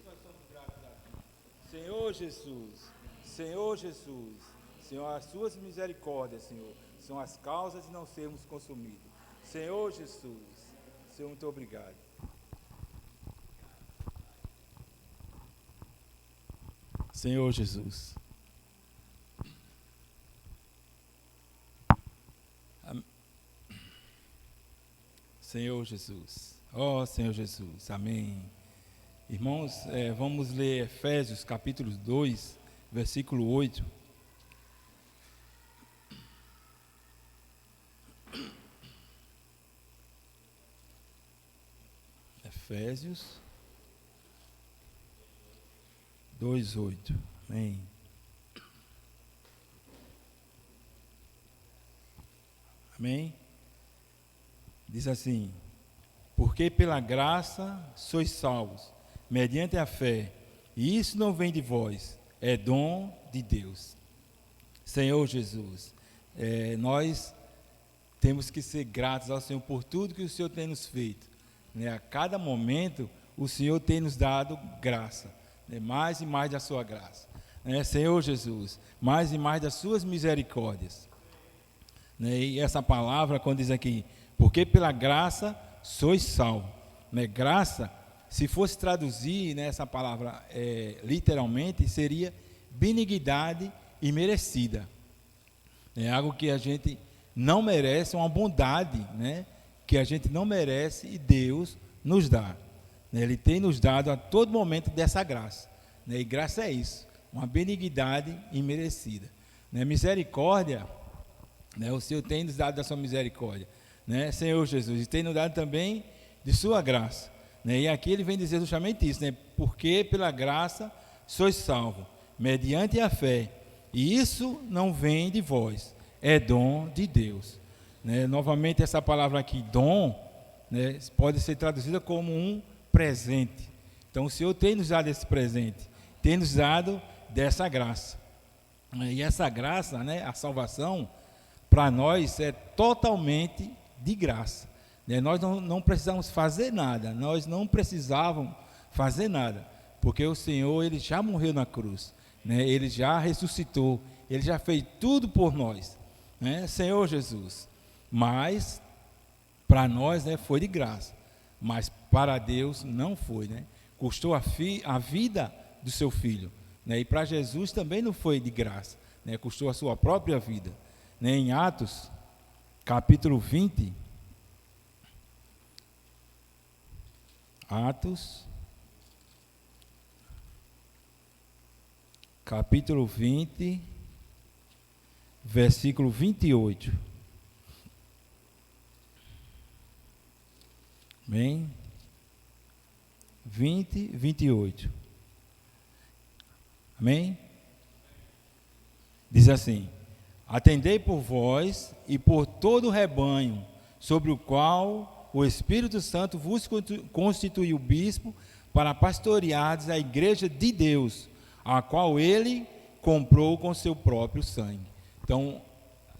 nós somos gratos a Ti. Senhor Jesus, Senhor Jesus, Senhor, as Suas misericórdias, Senhor, são as causas de não sermos consumidos. Senhor Jesus, Senhor, muito obrigado. Senhor Jesus. Senhor Jesus. Ó Senhor Jesus. Amém. Irmãos, vamos ler Efésios capítulo 2, versículo 8. Efésios 2:8. Amém. Amém. Diz assim: porque pela graça sois salvos, mediante a fé, e isso não vem de vós, é dom de Deus. Senhor Jesus, nós temos que ser gratos ao Senhor por tudo que o Senhor tem nos feito. A cada momento, o Senhor tem nos dado graça, mais e mais da sua graça. Senhor Jesus, mais e mais das suas misericórdias. E essa palavra, quando diz aqui, porque pela graça sois salvos. Graça, se fosse traduzir essa palavra literalmente, seria benignidade imerecida. É algo que a gente não merece, uma bondade, que a gente não merece e Deus nos dá. Ele tem nos dado a todo momento dessa graça. E graça é isso, uma benignidade imerecida. Misericórdia, o Senhor tem nos dado da sua misericórdia. Senhor Jesus, e tem nos dado também de sua graça. E aqui ele vem dizer justamente isso, porque pela graça sois salvos, mediante a fé. E isso não vem de vós, é dom de Deus. Novamente essa palavra aqui, dom, pode ser traduzida como um presente. Então o Senhor tem nos dado esse presente, tem nos dado dessa graça. E essa graça, a salvação, para nós é totalmente de graça. Nós não precisamos fazer nada, nós não precisávamos fazer nada, porque o Senhor, Ele já morreu na cruz, Ele já ressuscitou, Ele já fez tudo por nós, Senhor Jesus. Mas para nós foi de graça, mas para Deus não foi, custou a vida do seu filho, e para Jesus também não foi de graça, custou a sua própria vida. Em Atos capítulo 20, Atos capítulo 20, versículo 28. Amém? 20, 28. Amém? Diz assim: atendei por vós e por todo o rebanho, sobre o qual o Espírito Santo vos constituiu bispo, para pastoreardes a igreja de Deus, a qual Ele comprou com seu próprio sangue. Então,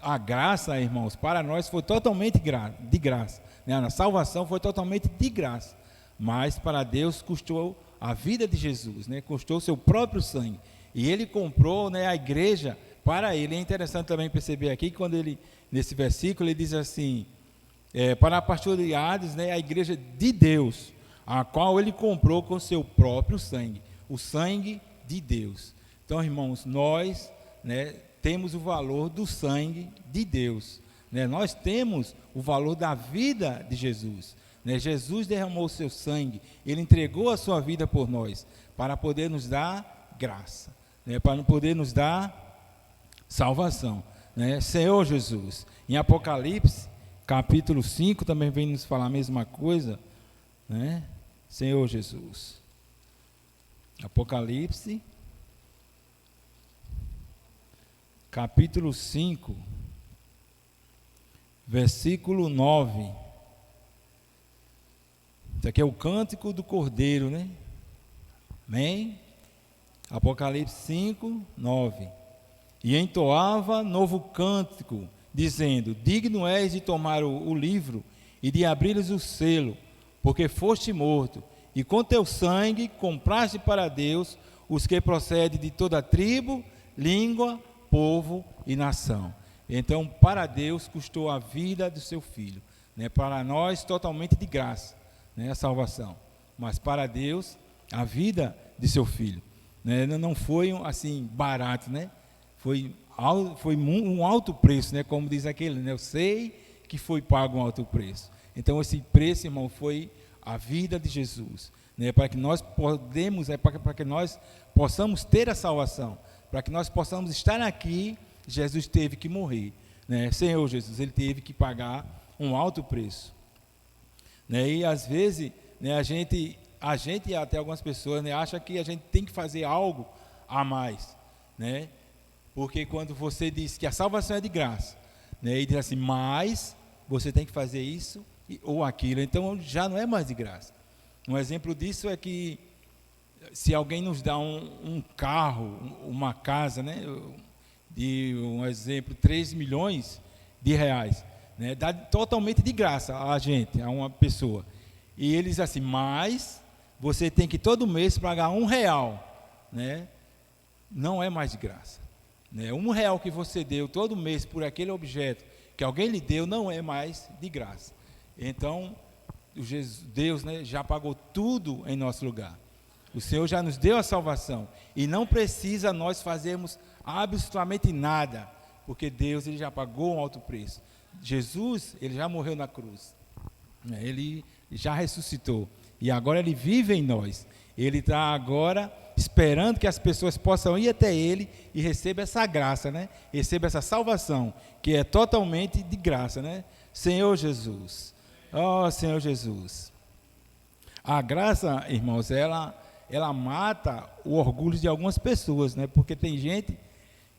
a graça, irmãos, para nós foi totalmente de graça. A salvação foi totalmente de graça. Mas para Deus custou a vida de Jesus, custou seu próprio sangue. E Ele comprou a igreja para Ele. É interessante também perceber aqui, quando Ele, nesse versículo, Ele diz assim, para pastoreardes a igreja de Deus, a qual Ele comprou com seu próprio sangue. O sangue de Deus. Então, irmãos, nós temos o valor do sangue de Deus. Nós temos o valor da vida de Jesus. Jesus derramou o seu sangue, Ele entregou a sua vida por nós, para poder nos dar graça, para poder nos dar salvação. Senhor Jesus, em Apocalipse, capítulo 5, também vem nos falar a mesma coisa, Senhor Jesus. Apocalipse, capítulo 5, versículo 9. Isso aqui é o cântico do Cordeiro, Amém? Apocalipse 5, 9. E entoava novo cântico, dizendo: digno és de tomar o livro e de abrir-lhes o selo, porque foste morto, e com teu sangue compraste para Deus os que procedem de toda tribo, língua, povo e nação. Então, para Deus custou a vida do seu Filho, né? Para nós totalmente de graça, né? A salvação, mas para Deus a vida de seu Filho, né? Não foi assim barato, né? Foi um alto preço, né? Como diz aquele, né? Eu sei que foi pago um alto preço. Então esse preço, irmão, foi a vida de Jesus, né? Para que nós para que nós possamos ter a salvação, para que nós possamos estar aqui, Jesus teve que morrer, né? Senhor Jesus, ele teve que pagar um alto preço, né? E às vezes, né, a gente e até algumas pessoas, né, acha que a gente tem que fazer algo a mais, né? Porque quando você diz que a salvação é de graça, né, e diz assim, mas você tem que fazer isso ou aquilo, então já não é mais de graça. Um exemplo disso é que se alguém nos dá um carro, uma casa, né, de um exemplo, 3 milhões de reais, né, dá totalmente de graça a gente, a uma pessoa. E ele diz assim, mas você tem que todo mês pagar R$1, né? Não é mais de graça, né? R$1 que você deu todo mês por aquele objeto que alguém lhe deu não é mais de graça. Então, Deus, né, já pagou tudo em nosso lugar. O Senhor já nos deu a salvação e não precisa nós fazermos absolutamente nada, porque Deus ele já pagou um alto preço. Jesus, ele já morreu na cruz, né? Ele já ressuscitou e agora ele vive em nós. Ele está agora esperando que as pessoas possam ir até ele e recebam essa graça, né? Receba essa salvação, que é totalmente de graça, né? Senhor Jesus, ó Senhor Jesus. A graça, irmãos, ela mata o orgulho de algumas pessoas, né? Porque tem gente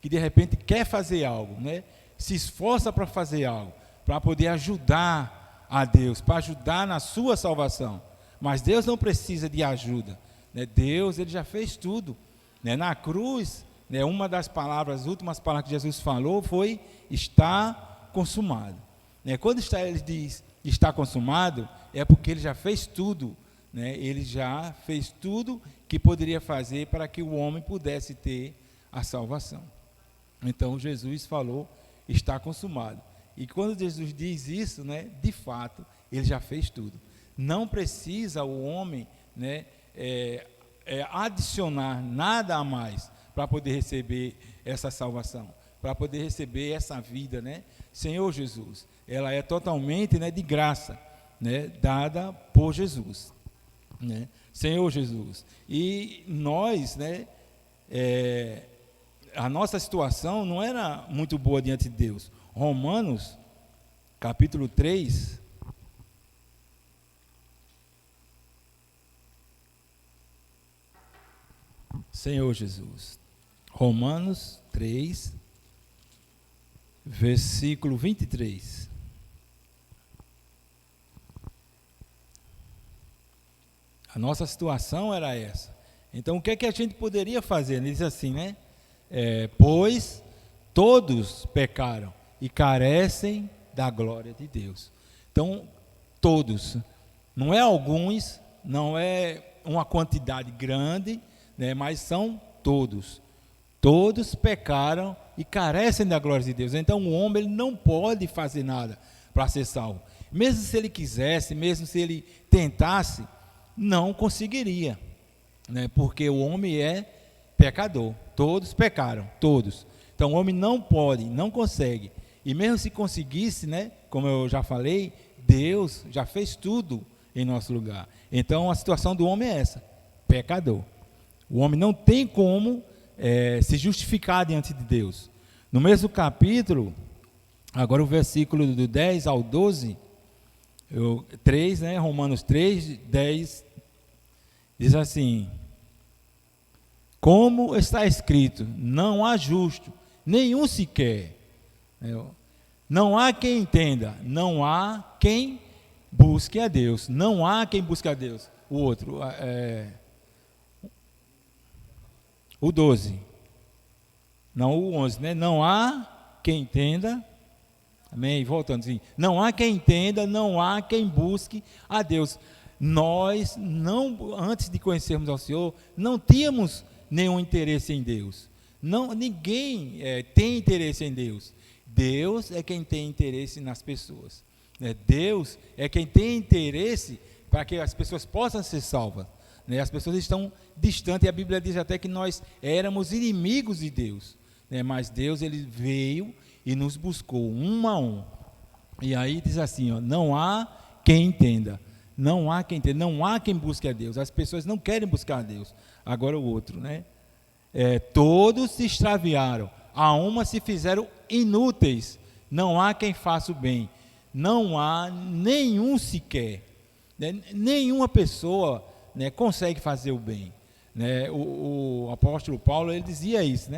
que de repente quer fazer algo, né? Se esforça para fazer algo, para poder ajudar a Deus, para ajudar na sua salvação. Mas Deus não precisa de ajuda, né? Deus, ele já fez tudo, né? Na cruz, né, uma das palavras, as últimas palavras que Jesus falou foi, está consumado, né? Quando ele diz, está consumado, é porque ele já fez tudo, né? Ele já fez tudo que poderia fazer para que o homem pudesse ter a salvação. Então Jesus falou, está consumado. E quando Jesus diz isso, né, de fato, ele já fez tudo. Não precisa o homem, né, adicionar nada a mais para poder receber essa salvação, para poder receber essa vida, né? Senhor Jesus, ela é totalmente, né, de graça, né, dada por Jesus, né? Senhor Jesus. E nós, né, a nossa situação não era muito boa diante de Deus. Romanos, capítulo 3, Senhor Jesus. Romanos 3, versículo 23. A nossa situação era essa. Então, o que é que a gente poderia fazer? Ele diz assim, né? Pois todos pecaram e carecem da glória de Deus. Então, todos. Não é alguns, não é uma quantidade grande, né? Mas são todos. Todos pecaram e carecem da glória de Deus. Então, o homem ele não pode fazer nada para ser salvo. Mesmo se ele quisesse, mesmo se ele tentasse, não conseguiria, né? Porque o homem é pecador. Todos pecaram, todos. Então o homem não pode, não consegue. E mesmo se conseguisse, né, como eu já falei, Deus já fez tudo em nosso lugar. Então a situação do homem é essa, pecador. O homem não tem como se justificar diante de Deus. No mesmo capítulo, agora o versículo do 10 ao 12, 3, né, Romanos 3, 10, diz assim: como está escrito, não há justo, nenhum sequer. Não há quem entenda, não há quem busque a Deus. Não há quem busque a Deus. O outro, o 12. Não, o 11, né? Não há quem entenda. Amém? Voltando assim. Não há quem entenda, não há quem busque a Deus. nós não, antes de conhecermos ao Senhor, não tínhamos nenhum interesse em Deus. Não, ninguém tem interesse em Deus. Deus é quem tem interesse nas pessoas. Deus é quem tem interesse para que as pessoas possam ser salvas. As pessoas estão distantes, e a Bíblia diz até que nós éramos inimigos de Deus. Mas Deus, ele veio e nos buscou um a um. E aí diz assim, não há quem entenda. Não há quem entenda, não há quem busque a Deus. As pessoas não querem buscar a Deus. Agora o outro, todos se extraviaram, a uma se fizeram inúteis, não há quem faça o bem, não há nenhum sequer, nenhuma pessoa consegue fazer o bem. O apóstolo Paulo, ele dizia isso,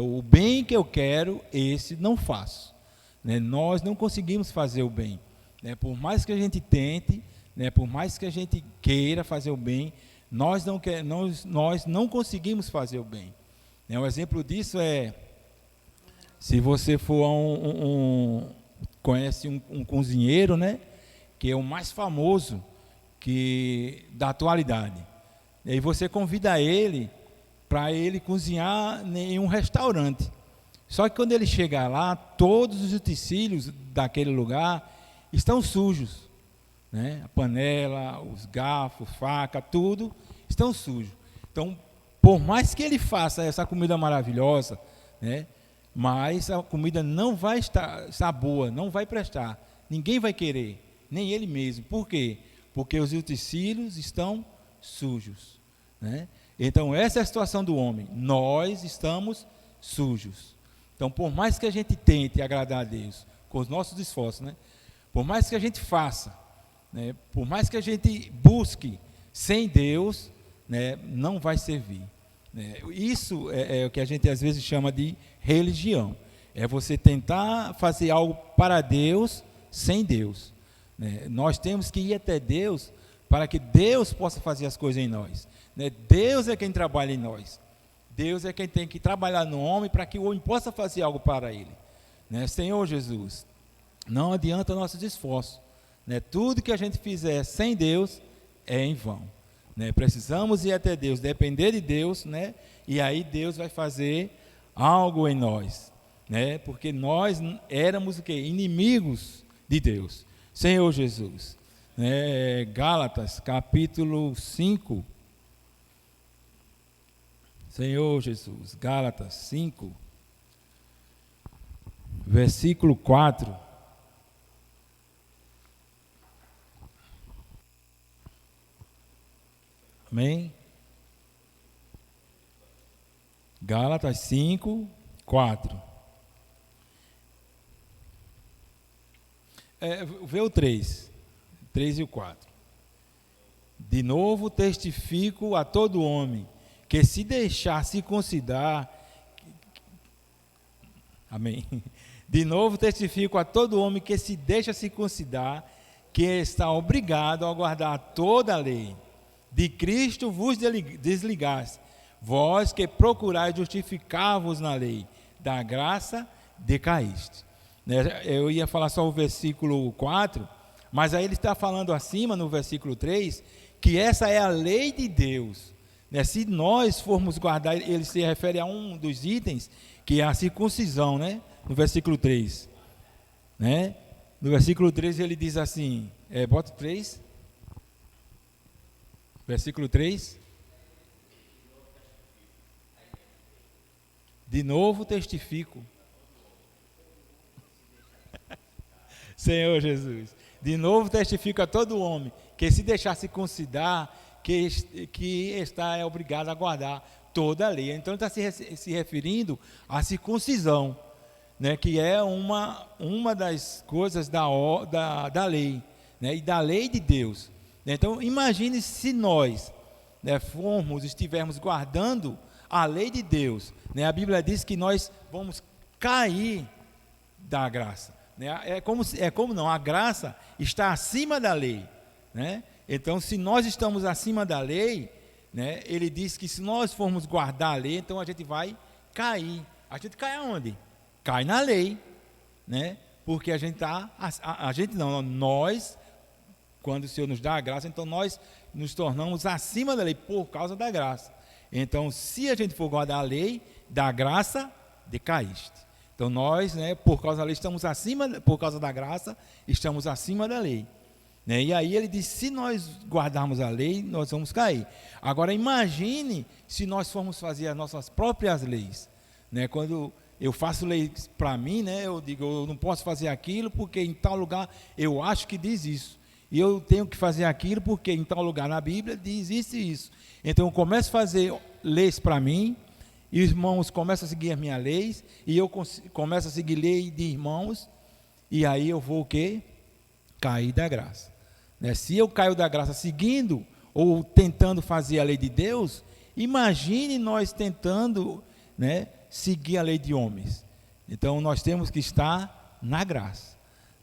o bem que eu quero, esse não faço. Nós não conseguimos fazer o bem, por mais que a gente tente, por mais que a gente queira fazer o bem, nós não conseguimos fazer o bem. Um exemplo disso se você for conhece um cozinheiro, que é o mais famoso da atualidade. E aí você convida ele para ele cozinhar em um restaurante. Só que quando ele chegar lá, todos os utensílios daquele lugar estão sujos. A panela, os garfos, faca, tudo estão sujos. Então, por mais que ele faça essa comida maravilhosa, mas a comida não vai estar boa, não vai prestar. Ninguém vai querer, nem ele mesmo. Por quê? Porque os utensílios estão sujos. Então, essa é a situação do homem. Nós estamos sujos. Então, por mais que a gente tente agradar a Deus com os nossos esforços, por mais que a gente faça, por mais que a gente busque sem Deus, não vai servir. Isso é o que a gente às vezes chama de religião. É você tentar fazer algo para Deus sem Deus. Nós temos que ir até Deus para que Deus possa fazer as coisas em nós. Deus é quem trabalha em nós. Deus é quem tem que trabalhar no homem para que o homem possa fazer algo para ele. Senhor Jesus, não adianta nossos esforços. Tudo que a gente fizer sem Deus é em vão. Precisamos ir até Deus, depender de Deus, e aí Deus vai fazer algo em nós, porque nós éramos o quê? Inimigos de Deus. Senhor Jesus, Gálatas capítulo 5, Senhor Jesus, Gálatas 5, versículo 4. Amém? Gálatas 5, 4. Vê o 3 e o 4. De novo testifico a todo homem que se deixar circuncidar. Amém. De novo testifico a todo homem que se deixa circuncidar, que está obrigado a guardar toda a lei. De Cristo vos desligaste, vós que procurais justificar-vos na lei, da graça decaíste. Eu ia falar só o versículo 4, mas aí ele está falando acima, no versículo 3, que essa é a lei de Deus. Se nós formos guardar, ele se refere a um dos itens, que é a circuncisão, no versículo 3. No versículo 3 ele diz assim, bota 3. Versículo 3. De novo testifico. Senhor Jesus. De novo testifico a todo homem que se deixar circuncidar, que está obrigado a guardar toda a lei. Então ele está se referindo à circuncisão, que é uma das coisas da lei, e da lei de Deus. Então, imagine se nós estivermos guardando a lei de Deus. A Bíblia diz que nós vamos cair da graça. A graça está acima da lei. Então, se nós estamos acima da lei, ele diz que se nós formos guardar a lei, então a gente vai cair. A gente cai aonde? Cai na lei. Porque nós quando o Senhor nos dá a graça, então nós nos tornamos acima da lei por causa da graça. Então, se a gente for guardar a lei, da graça decaíste. Então nós, né, por causa da lei, estamos acima, por causa da graça, estamos acima da lei. Né? E aí ele diz, se nós guardarmos a lei, nós vamos cair. Agora imagine se nós formos fazer as nossas próprias leis. Né? Quando eu faço leis para mim, né, eu digo, eu não posso fazer aquilo porque em tal lugar eu acho que diz isso. E eu tenho que fazer aquilo porque em tal lugar na Bíblia diz isso e isso. Então eu começo a fazer leis para mim, e os irmãos começam a seguir as minhas leis, e eu começo a seguir lei de irmãos, e aí eu vou o quê? Cair da graça. Né? Se eu caio da graça seguindo ou tentando fazer a lei de Deus, imagine nós tentando, né, seguir a lei de homens. Então nós temos que estar na graça,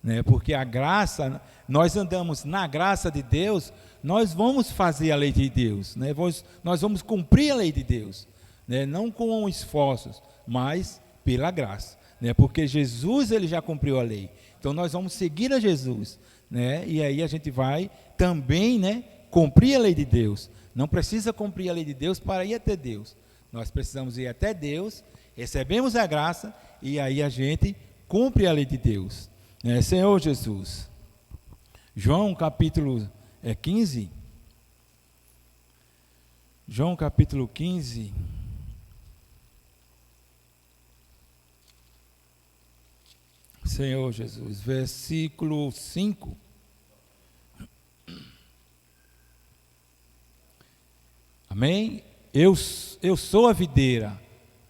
né? Porque a graça, nós andamos na graça de Deus, nós vamos fazer a lei de Deus, né? Nós vamos cumprir a lei de Deus, né? Não com esforços, mas pela graça, né? Porque Jesus, ele já cumpriu a lei, então nós vamos seguir a Jesus, né? E aí a gente vai também, né, cumprir a lei de Deus. Não precisa cumprir a lei de Deus para ir até Deus, nós precisamos ir até Deus, recebemos a graça e aí a gente cumpre a lei de Deus, né? Senhor Jesus. João capítulo 15, João capítulo 15, Senhor Jesus, versículo 5, amém? Eu sou a videira,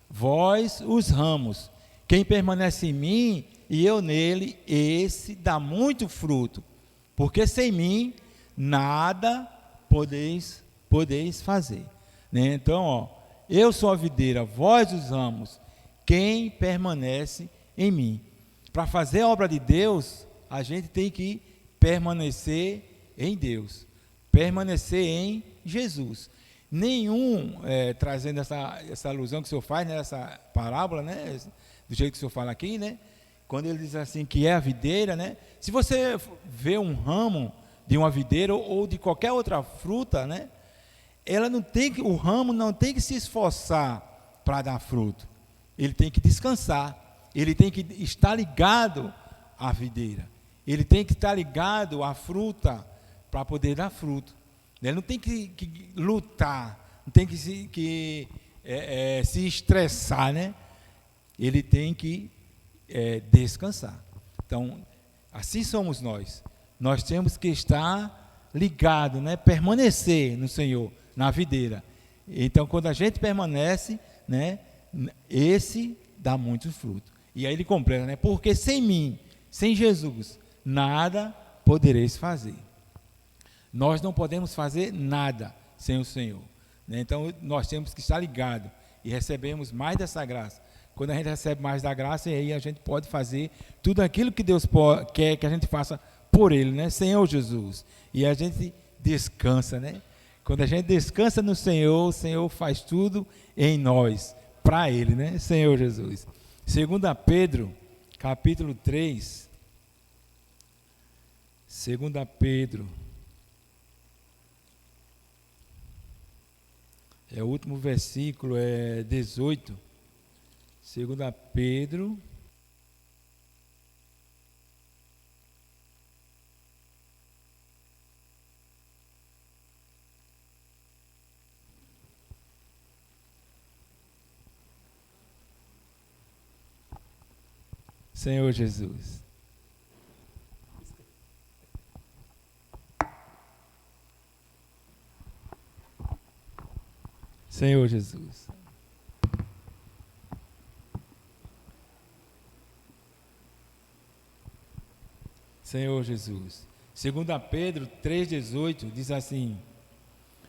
vós os ramos, quem permanece em mim e eu nele, esse dá muito fruto, porque sem mim nada podeis fazer, né? Então, ó, eu sou a videira, vós os ramos, quem permanece em mim. Para fazer a obra de Deus, a gente tem que permanecer em Deus, permanecer em Jesus. Trazendo essa alusão que o senhor faz, né, essa parábola, né, do jeito que o senhor fala aqui, né, quando ele diz assim que é a videira, né, se você vê um ramo de uma videira ou de qualquer outra fruta, né, o ramo não tem que se esforçar para dar fruto, ele tem que descansar, ele tem que estar ligado à videira, ele tem que estar ligado à fruta para poder dar fruto. Ele não tem que lutar, não tem que se estressar, né? Ele tem que descansar. Então, assim somos nós. Nós temos que estar ligado, né? Permanecer no Senhor, na videira. Então, quando a gente permanece, né? Esse dá muito fruto. E aí ele completa, né? Porque sem mim, sem Jesus, nada podereis fazer. Nós não podemos fazer nada sem o Senhor, né? Então nós temos que estar ligados e recebemos mais dessa graça. Quando a gente recebe mais da graça, aí a gente pode fazer tudo aquilo que Deus quer que a gente faça por Ele, né? Senhor Jesus. E a gente descansa, né? Quando a gente descansa no Senhor, o Senhor faz tudo em nós, para Ele, né? Senhor Jesus. 2 Pedro, capítulo 3. 2 Pedro. O último versículo é 18, 2 Pedro, Senhor Jesus. Senhor Jesus. Senhor Jesus. 2 Pedro 3,18 diz assim: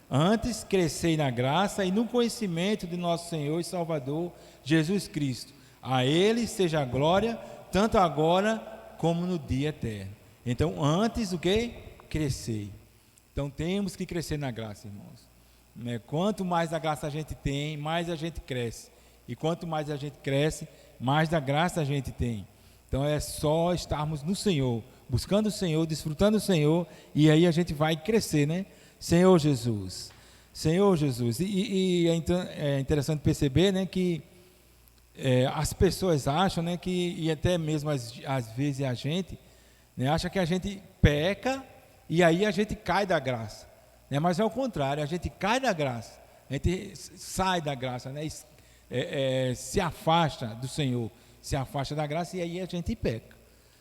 antes crescei na graça e no conhecimento de nosso Senhor e Salvador Jesus Cristo. A Ele seja a glória, tanto agora como no dia eterno. Então, antes o que? Crescer. Então, temos que crescer na graça, irmãos. Quanto mais da graça a gente tem, mais a gente cresce. E quanto mais a gente cresce, mais da graça a gente tem. Então é só estarmos no Senhor, buscando o Senhor, desfrutando o Senhor, e aí a gente vai crescer, né? Senhor Jesus, Senhor Jesus. E é interessante perceber, né, que as pessoas acham, né, que, e até mesmo às vezes a gente, né, acha que a gente peca e aí a gente cai da graça, né? Mas é o contrário, a gente cai da graça, a gente sai da graça, né? Se afasta do Senhor, se afasta da graça e aí a gente peca,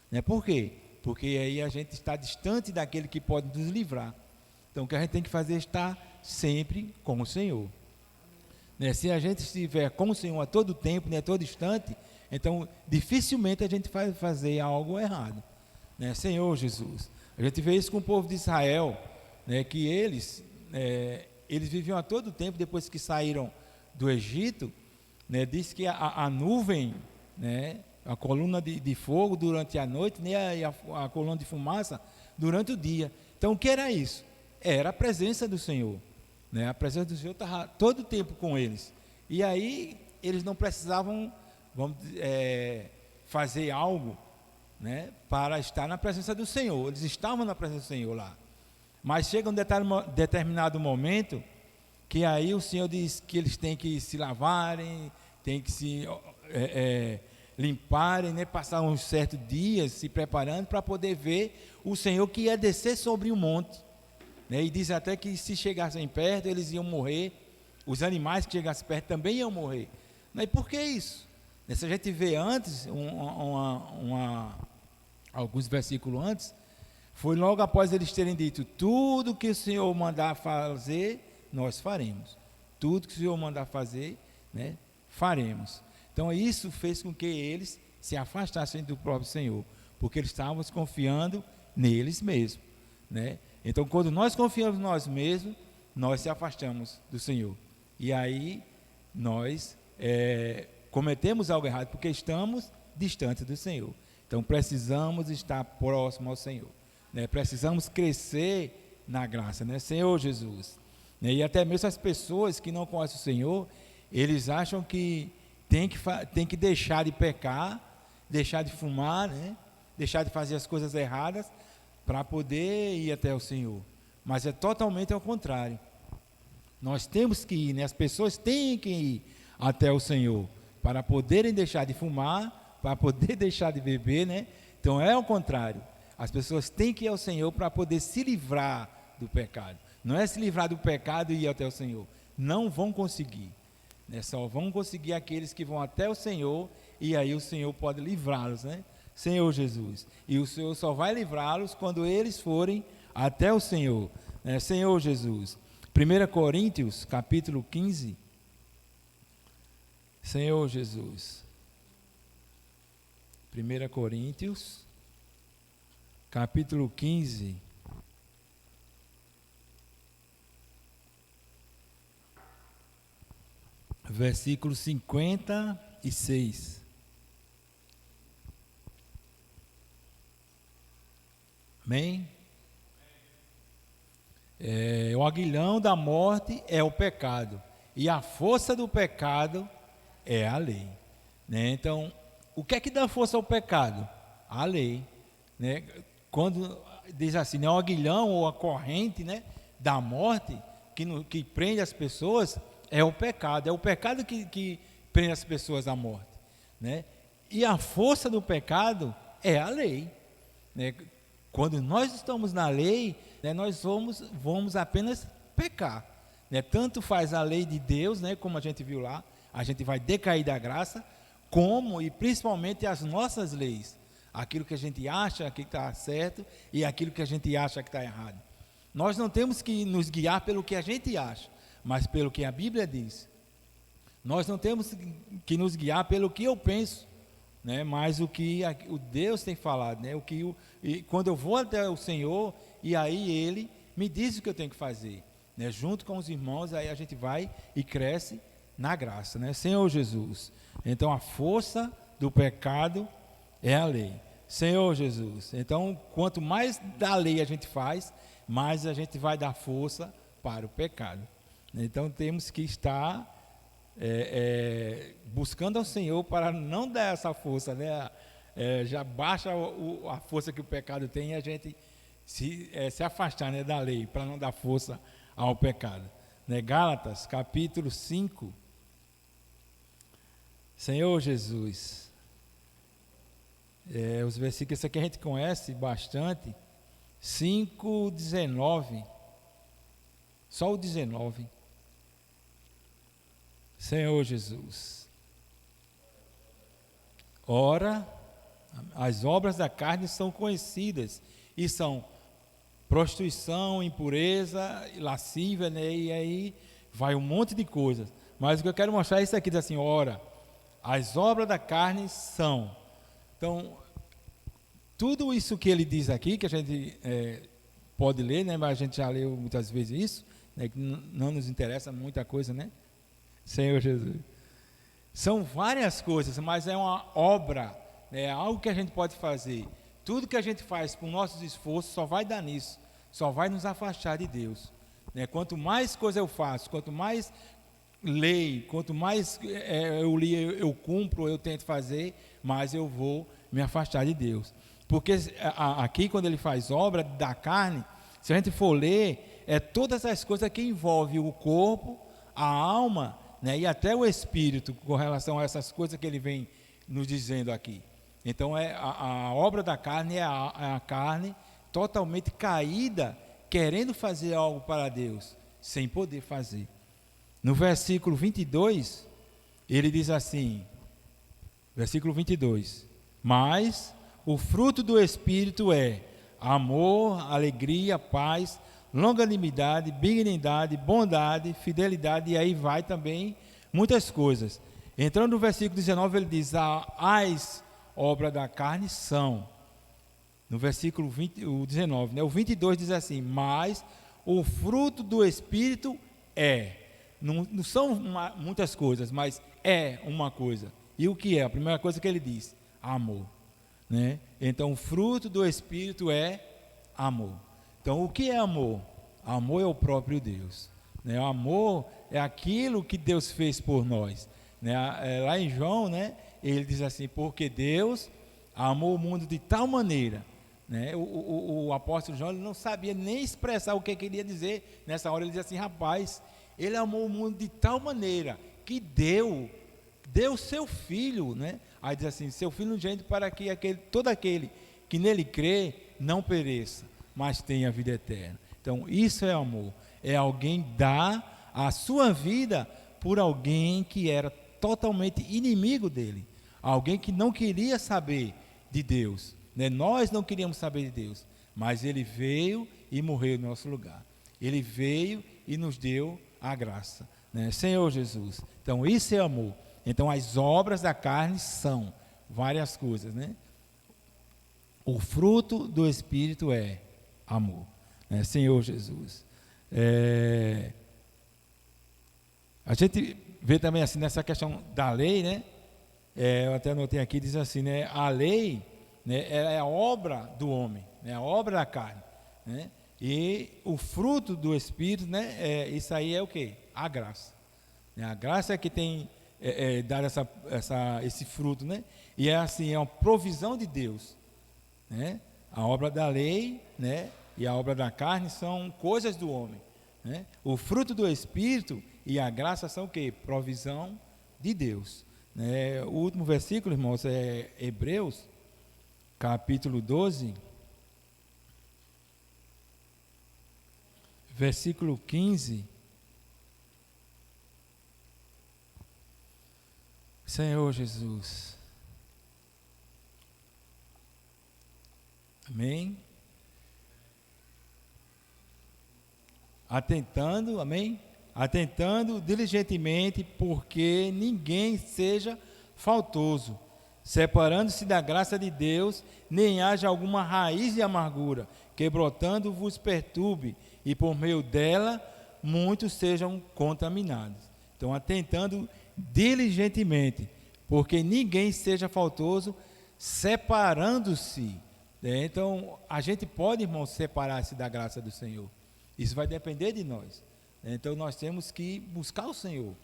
né? Por quê? Porque aí a gente está distante daquele que pode nos livrar. Então o que a gente tem que fazer é estar sempre com o Senhor, né? Se a gente estiver com o Senhor a todo tempo, né, a todo instante, então dificilmente a gente vai fazer algo errado, né? Senhor Jesus, a gente vê isso com o povo de Israel, né, que eles viviam a todo tempo, depois que saíram do Egito, né, diz que a nuvem, né, a coluna de fogo durante a noite, né, e a coluna de fumaça durante o dia. Então o que era isso? Era a presença do Senhor, né? A presença do Senhor estava todo o tempo com eles, e aí eles não precisavam, fazer algo, né, para estar na presença do Senhor. Eles estavam na presença do Senhor lá, mas chega um determinado momento que aí o Senhor diz que eles têm que se lavarem, têm que se limparem, né, passar uns certos dias se preparando para poder ver o Senhor que ia descer sobre o monte, né? E diz até que se chegassem perto eles iam morrer, os animais que chegassem perto também iam morrer. E por que isso? Se a gente vê antes, alguns versículos antes, foi logo após eles terem dito: tudo que o Senhor mandar fazer, nós faremos. Tudo que o Senhor mandar fazer, né, faremos. Então isso fez com que eles se afastassem do próprio Senhor, porque eles estavam confiando neles mesmos, né? Então quando nós confiamos em nós mesmos, nós se afastamos do Senhor, e aí nós cometemos algo errado, porque estamos distantes do Senhor. Então precisamos estar próximo ao Senhor, né? Precisamos crescer na graça, né? Senhor Jesus, né? E até mesmo as pessoas que não conhecem o Senhor, eles acham que tem que deixar de pecar, deixar de fumar, né? Deixar de fazer as coisas erradas para poder ir até o Senhor. Mas é totalmente ao contrário. Nós temos que ir, né? As pessoas têm que ir até o Senhor para poderem deixar de fumar, para poder deixar de beber, né? Então é ao contrário. As pessoas têm que ir ao Senhor para poder se livrar do pecado. Não é se livrar do pecado e ir até o Senhor. Não vão conseguir, né? Só vão conseguir aqueles que vão até o Senhor, e aí o Senhor pode livrá-los, né? Senhor Jesus. E o Senhor só vai livrá-los quando eles forem até o Senhor, né? Senhor Jesus. 1 Coríntios, capítulo 15. Senhor Jesus. 1 Coríntios, capítulo 15. Versículo 56. Amém? O aguilhão da morte é o pecado, e a força do pecado é a lei, né? Então, o que é que dá força ao pecado? A lei, né? Quando diz assim, né, o aguilhão ou a corrente, né, da morte que prende as pessoas, é o pecado que prende as pessoas à morte, né? E a força do pecado é a lei, né? Quando nós estamos na lei, né, nós vamos apenas pecar, né? Tanto faz a lei de Deus, né, como a gente viu lá, a gente vai decair da graça, como e principalmente as nossas leis, aquilo que a gente acha que está certo e aquilo que a gente acha que está errado. Nós não temos que nos guiar pelo que a gente acha, mas pelo que a Bíblia diz. Nós não temos que nos guiar pelo que eu penso, né, mas o que o Deus tem falado, né, e quando eu vou até o Senhor, e aí Ele me diz o que eu tenho que fazer, né, junto com os irmãos, aí a gente vai e cresce na graça, né? Senhor Jesus. Então a força do pecado é a lei, Senhor Jesus. Então quanto mais da lei a gente faz, mais a gente vai dar força para o pecado. Então temos que estar buscando ao Senhor para não dar essa força, né, já baixa a força que o pecado tem e a gente se afastar, né, da lei, para não dar força ao pecado. Né? Gálatas, capítulo 5. Senhor Jesus, os versículos, esse aqui a gente conhece bastante, 5:19, só o 19. Senhor Jesus, ora, as obras da carne são conhecidas, e são prostituição, impureza, lascívia, né? E aí vai um monte de coisas. Mas o que eu quero mostrar é isso aqui, diz assim, ora, as obras da carne são. Então, tudo isso que ele diz aqui, que a gente pode ler, né? Mas a gente já leu muitas vezes isso, né? Que não nos interessa muita coisa, né? Senhor Jesus. São várias coisas, mas é uma obra, é algo que a gente pode fazer. Tudo que a gente faz com nossos esforços só vai dar nisso, só vai nos afastar de Deus. Né? Quanto mais coisa eu faço, quanto mais lei, quanto mais eu li, eu cumpro, eu tento fazer, mais eu vou me afastar de Deus. Porque aqui, quando ele faz obra da carne, se a gente for ler, todas as coisas que envolvem o corpo, a alma, né, e até o espírito, com relação a essas coisas que ele vem nos dizendo aqui. Então, a obra da carne é a carne totalmente caída, querendo fazer algo para Deus, sem poder fazer. No versículo 22, ele diz assim, versículo 22, mas o fruto do Espírito é amor, alegria, paz, longanimidade, benignidade, bondade, fidelidade, e aí vai também muitas coisas. Entrando no versículo 19, ele diz, as obras da carne são. No versículo 19, né? O 22 diz assim, mas o fruto do Espírito é. Não são muitas coisas, mas é uma coisa. E o que é? A primeira coisa que ele diz, amor. Né? Então, o fruto do Espírito é amor. Então, o que é amor? Amor é o próprio Deus. Né? O amor é aquilo que Deus fez por nós. Né? Lá em João, né, ele diz assim, porque Deus amou o mundo de tal maneira. Né? O apóstolo João ele não sabia nem expressar o que queria dizer. Nessa hora ele diz assim, rapaz, ele amou o mundo de tal maneira que deu seu filho, né? Aí diz assim, seu filho unigênito para que todo aquele que nele crê não pereça, mas tenha vida eterna. Então isso é amor, é alguém dar a sua vida por alguém que era totalmente inimigo dele, alguém que não queria saber de Deus, né? Nós não queríamos saber de Deus, mas ele veio e morreu no nosso lugar, ele veio e nos deu a graça, né? Senhor Jesus, então isso é amor. Então as obras da carne são várias coisas, né? O fruto do Espírito é amor, né? Senhor Jesus. A gente vê também assim nessa questão da lei, né? Eu até anotei aqui, diz assim, né? A lei, né, é a obra do homem, né? A obra da carne, né? E o fruto do Espírito, né? Isso aí é o quê? A graça. Né? A graça é que tem dar esse fruto, né? E é assim, é uma provisão de Deus, né? A obra da lei, né? E a obra da carne são coisas do homem, né? O fruto do Espírito e a graça são o quê? Provisão de Deus, né? O último versículo, irmãos, é Hebreus, capítulo 12, versículo 15. Senhor Jesus. Amém? Atentando, amém? Atentando diligentemente, porque ninguém seja faltoso, separando-se da graça de Deus, nem haja alguma raiz de amargura, que brotando vos perturbe, e por meio dela muitos sejam contaminados. Então, atentando diligentemente, porque ninguém seja faltoso, separando-se. Então, a gente pode, irmão, separar-se da graça do Senhor. Isso vai depender de nós. Então, nós temos que buscar o Senhor.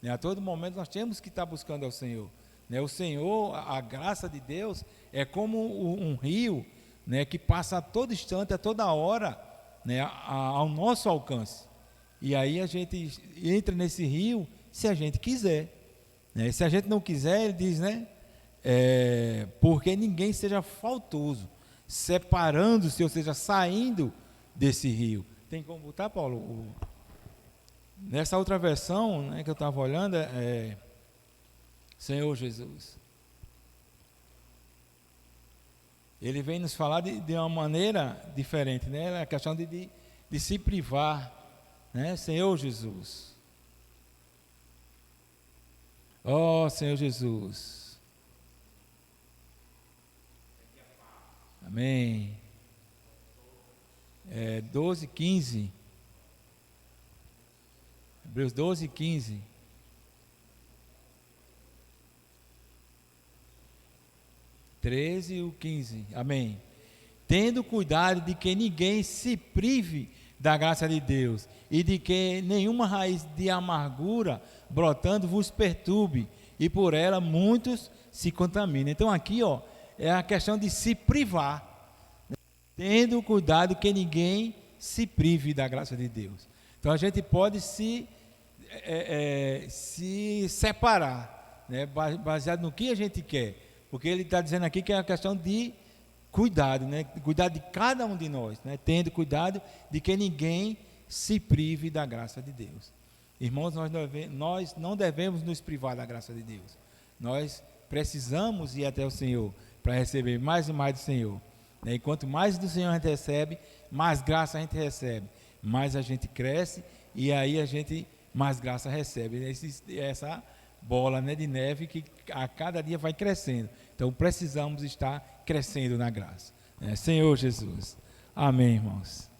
A todo momento, nós temos que estar buscando ao Senhor. né? O Senhor, a graça de Deus é como um rio, né, que passa a todo instante, a toda hora, né, ao nosso alcance. E aí a gente entra nesse rio se a gente quiser, né? Se a gente não quiser, ele diz, né, porque ninguém seja faltoso, separando-se, ou seja, saindo desse rio. Tem como botar, Paulo? Nessa outra versão, né, que eu estava olhando, Senhor Jesus. Ele vem nos falar de uma maneira diferente, né? A questão de se privar, né? Senhor Jesus. Ó Senhor Jesus. Amém. 12, 15. Hebreus 12, 15. 13 e o 15. Amém. Tendo cuidado de que ninguém se prive da graça de Deus e de que nenhuma raiz de amargura brotando vos perturbe e por ela muitos se contaminem. Então aqui, é a questão de se privar, né? Tendo cuidado que ninguém se prive da graça de Deus. Então a gente pode se separar, né? Baseado no que a gente quer, porque ele está dizendo aqui que é a questão de cuidado, né? Cuidado de cada um de nós, né? Tendo cuidado de que ninguém se prive da graça de Deus. Irmãos, nós não devemos nos privar da graça de Deus. Nós precisamos ir até o Senhor para receber mais e mais do Senhor, né? E quanto mais do Senhor a gente recebe, mais graça a gente recebe, mais a gente cresce e aí a gente mais graça recebe. Essa bola, né, de neve que a cada dia vai crescendo. Então precisamos estar crescendo na graça, né? Senhor Jesus. Amém, irmãos.